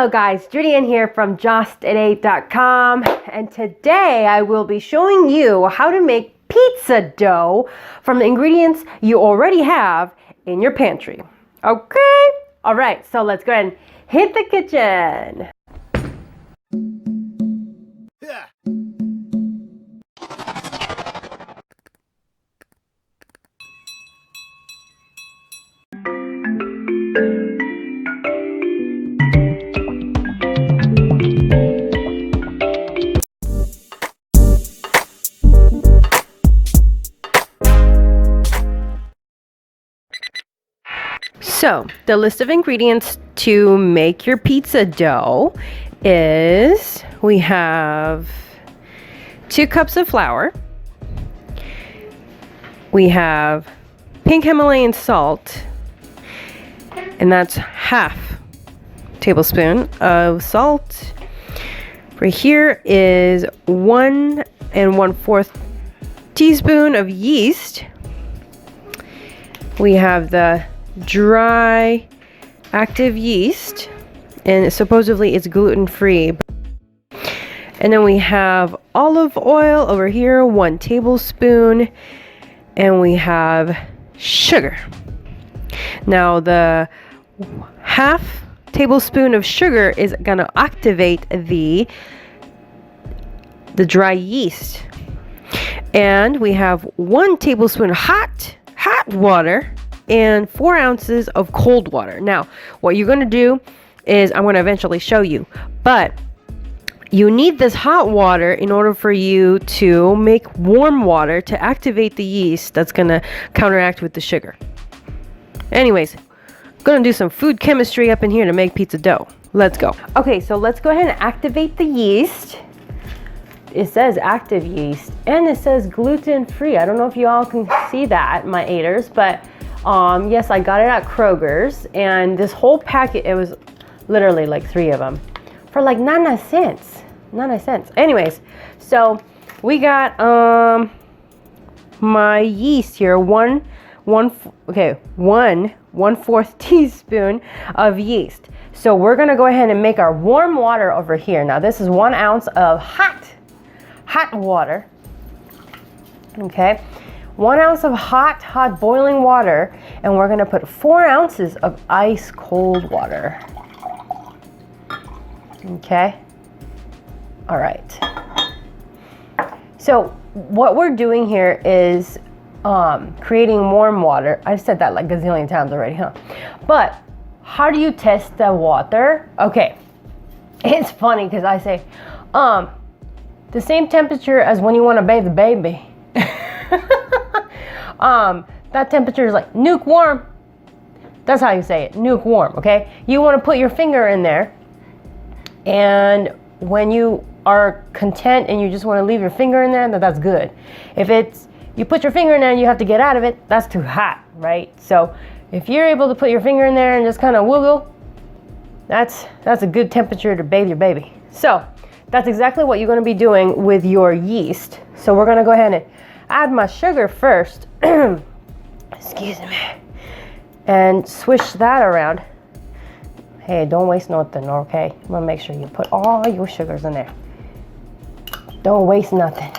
Hello guys, Judy here from Just8ate.com, and today I will be showing you how to make pizza dough from the ingredients you already have in your pantry. Okay? Alright, so let's go ahead and hit the kitchen. So, the list of ingredients to make your pizza dough is, we have 2 cups of flour, we have pink Himalayan salt, and that's half tablespoon of salt. Right here is 1 1/4 teaspoon of yeast. We have the dry active yeast, and supposedly it's gluten-free. And then we have olive oil over here, 1 tablespoon, and we have sugar. Now the half tablespoon of sugar is gonna activate the dry yeast. And we have 1 tablespoon hot water and 4 ounces of cold water. Now, what you're going to do is, I'm going to eventually show you, but you need this hot water in order for you to make warm water to activate the yeast that's going to counteract with the sugar. Anyways, I'm going to do some food chemistry up in here to make pizza dough. Let's go. Okay, so let's go ahead and activate the yeast. It says active yeast, and it says gluten-free. I don't know if you all can see that, my eaters, but yes, I got it at Kroger's, and this whole packet, it was literally like 3 of them for like 99 cents. 99 cents. Anyways, so we got my yeast here, 1 1/4 teaspoon of yeast. So we're gonna go ahead and make our warm water over here. Now this is 1 ounce of hot water. Okay. 1 ounce of hot boiling water, and we're gonna put 4 ounces of ice cold water. Okay. All right. So what we're doing here is creating warm water. I've said that like a gazillion times already, huh? But how do you test the water? Okay. It's funny because I say, the same temperature as when you want to bathe the baby. That temperature is like lukewarm. That's how you say it, lukewarm, okay? You want to put your finger in there, and when you are content and you just want to leave your finger in there, that's good. If it's, you put your finger in there and you have to get out of it, that's too hot, right? So if you're able to put your finger in there and just kind of wiggle, that's a good temperature to bathe your baby. So that's exactly what you're going to be doing with your yeast. So we're going to go ahead and add my sugar first. Excuse me. And swish that around. Hey, don't waste nothing, okay? I'm gonna make sure you put all your sugars in there. Don't waste nothing.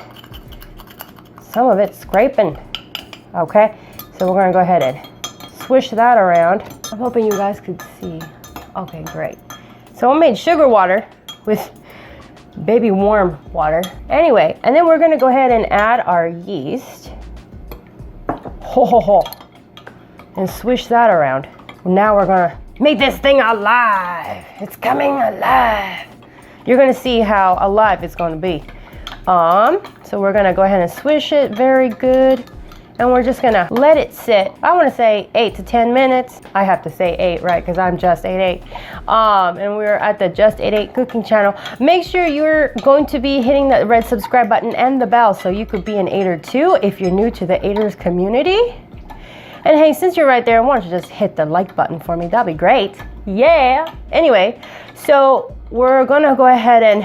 Some of it's scraping, okay? So we're gonna go ahead and swish that around. I'm hoping you guys could see. Okay, great. So I made sugar water with baby warm water. Anyway, and then we're gonna go ahead and add our yeast. And swish that around. Now we're gonna make this thing alive. It's coming alive. You're gonna see how alive it's gonna be. So we're gonna go ahead and swish it very good. And we're just gonna let it sit. I wanna say 8 to 10 minutes. I have to say 8, right? Because I'm Just8ate. And we're at the Just8ate cooking channel. Make sure you're going to be hitting that red subscribe button and the bell so you could be an Ater too if you're new to the Aters community. And hey, since you're right there, why don't you just hit the like button for me? That'd be great. Yeah. Anyway, so we're gonna go ahead and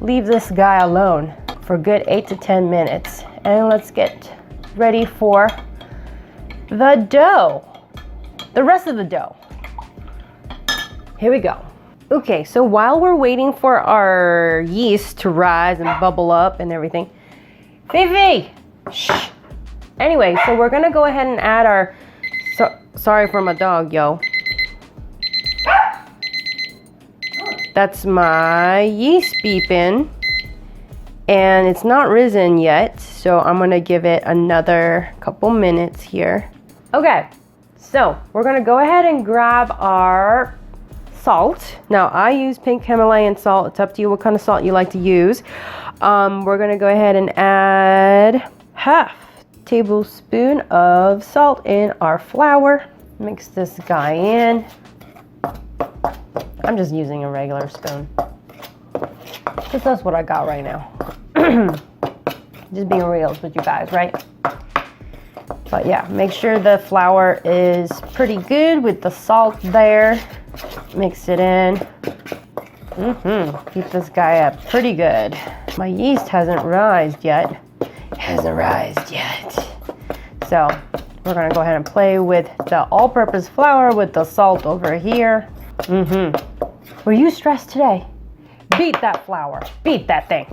leave this guy alone for a good 8 to 10 minutes. And let's get ready for the dough. The rest of the dough. Here we go. Okay, so while we're waiting for our yeast to rise and bubble up and everything, Fifi, shh. Anyway, so we're gonna go ahead and add our, sorry for my dog, yo. That's my yeast beeping, and it's not risen yet, so I'm gonna give it another couple minutes here. Okay, so we're gonna go ahead and grab our salt. Now I use pink Himalayan salt. It's up to you what kind of salt you like to use. We're gonna go ahead and add half tablespoon of salt in our flour. Mix this guy in. I'm just using a regular spoon, because that's what I got right now. Just being real with you guys, right? But yeah, make sure the flour is pretty good with the salt there. Mix it in. Keep this guy up pretty good. My yeast hasn't rised yet. So we're gonna go ahead and play with the all-purpose flour with the salt over here. Were you stressed today? Beat that flour. Beat that thing.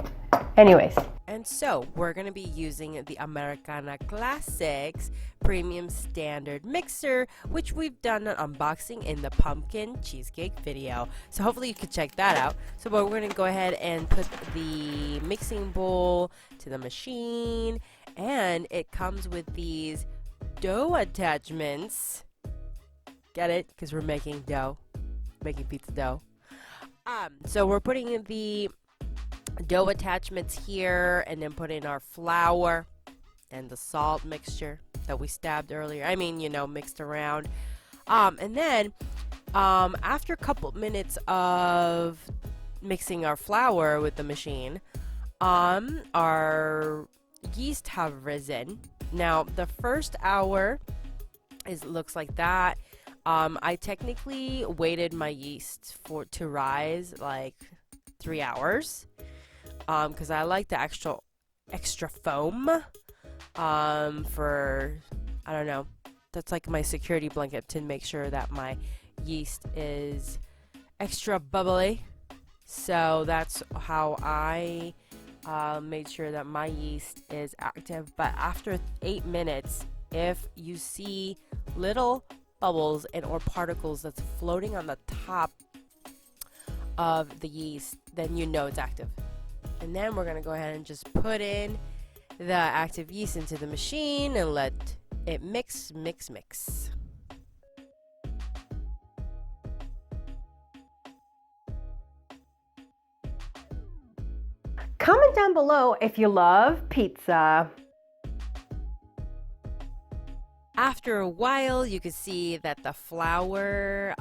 Anyways. And so we're going to be using the Americana Classics Premium Standard Mixer, which we've done an unboxing in the pumpkin cheesecake video. So hopefully you could check that out. So we're going to go ahead and put the mixing bowl to the machine. And it comes with these dough attachments. Get it? Because we're making dough. Making pizza dough. So we're putting the dough attachments here, and then put in our flour and the salt mixture that we stabbed earlier. I mean, you know, mixed around. And then after a couple minutes of mixing our flour with the machine, our yeast have risen. Now the first hour looks like that. I technically waited my yeast to rise like 3 hours, because I like the extra foam, for, I don't know, that's like my security blanket to make sure that my yeast is extra bubbly. So that's how I made sure that my yeast is active. But after 8 minutes, if you see little bubbles and or particles that's floating on the top of the yeast, then you know it's active. And then we're going to go ahead and just put in the active yeast into the machine and let it mix. Comment down below if you love pizza. After a while, you can see that the flour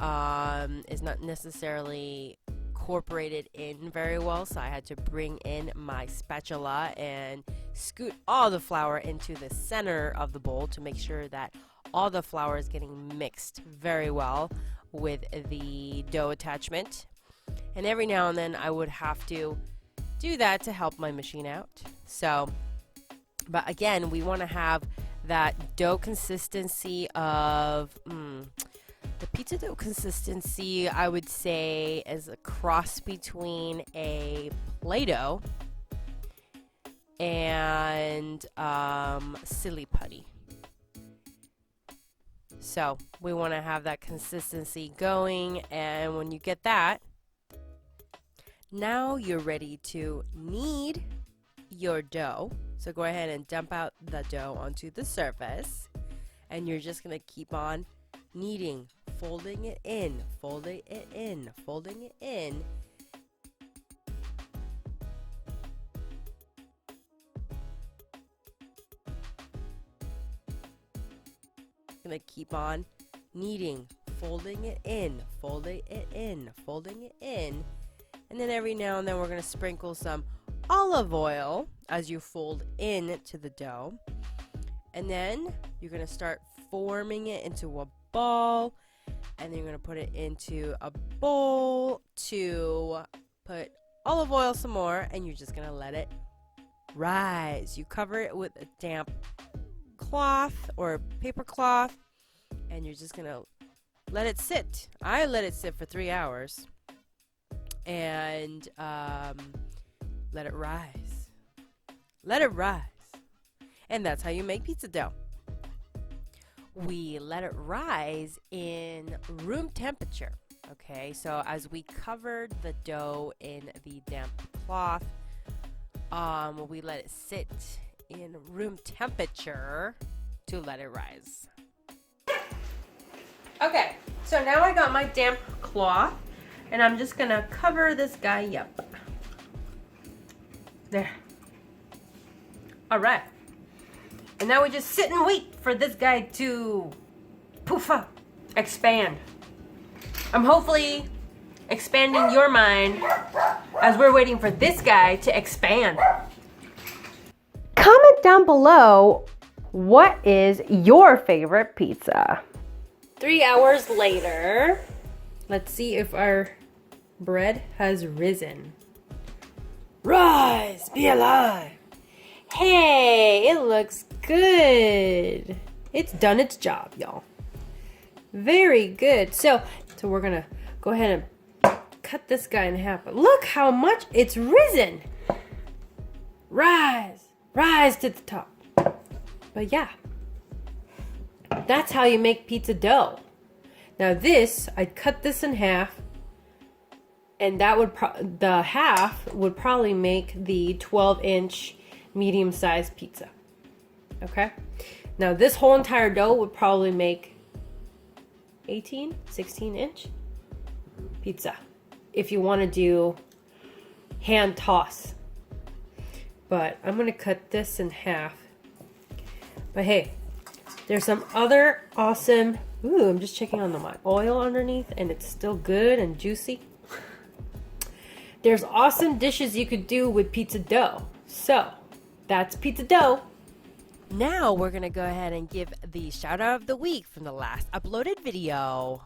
is not necessarily incorporated in very well, so I had to bring in my spatula and scoot all the flour into the center of the bowl to make sure that all the flour is getting mixed very well with the dough attachment. And every now and then I would have to do that to help my machine out. So, but again, we want to have that dough consistency of the pizza dough consistency, I would say, is a cross between a Play-Doh and silly putty. So we want to have that consistency going, and when you get that, now you're ready to knead your dough. So go ahead and dump out the dough onto the surface, and you're just going to keep on kneading, folding it in, folding it in, folding it in. Going to keep on kneading, folding it in, folding it in, folding it in. And then every now and then we're going to sprinkle some olive oil as you fold into the dough. And then you're going to start forming it into a ball, and then you're going to put it into a bowl to put olive oil some more, and you're just going to let it rise. You cover it with a damp cloth or paper cloth, and you're just going to let it sit. I let it sit for 3 hours. and let it rise. Let it rise. And that's how you make pizza dough. We let it rise in room temperature. Okay, so as we covered the dough in the damp cloth, we let it sit in room temperature to let it rise. Okay, so now I got my damp cloth, and I'm just gonna cover this guy up. There. All right. And now we just sit and wait for this guy to poof up, expand. I'm hopefully expanding your mind as we're waiting for this guy to expand. Comment down below, what is your favorite pizza? 3 hours later, let's see if our bread has risen. Rise, be alive. Hey, it looks good. It's done its job, y'all. Very good. So we're gonna go ahead and cut this guy in half. But look how much it's risen. Rise, rise to the top. But yeah, that's how you make pizza dough. Now this, I'd cut this in half, and that would the half would probably make the 12-inch medium-sized pizza. Okay? Now this whole entire dough would probably make 16-inch pizza if you want to do hand toss. But I'm going to cut this in half. But hey, there's some other awesome... Ooh, I'm just checking on my oil underneath, and it's still good and juicy. There's awesome dishes you could do with pizza dough. So, that's pizza dough. Now we're going to go ahead and give the shout out of the week from the last uploaded video.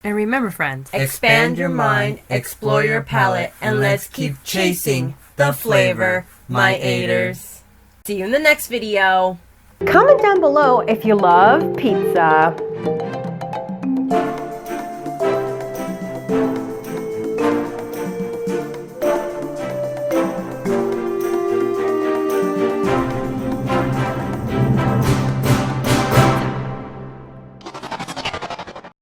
And remember, friends, expand your mind, explore your palate, and let's keep chasing the flavor, my aters. See you in the next video. Comment down below if you love pizza.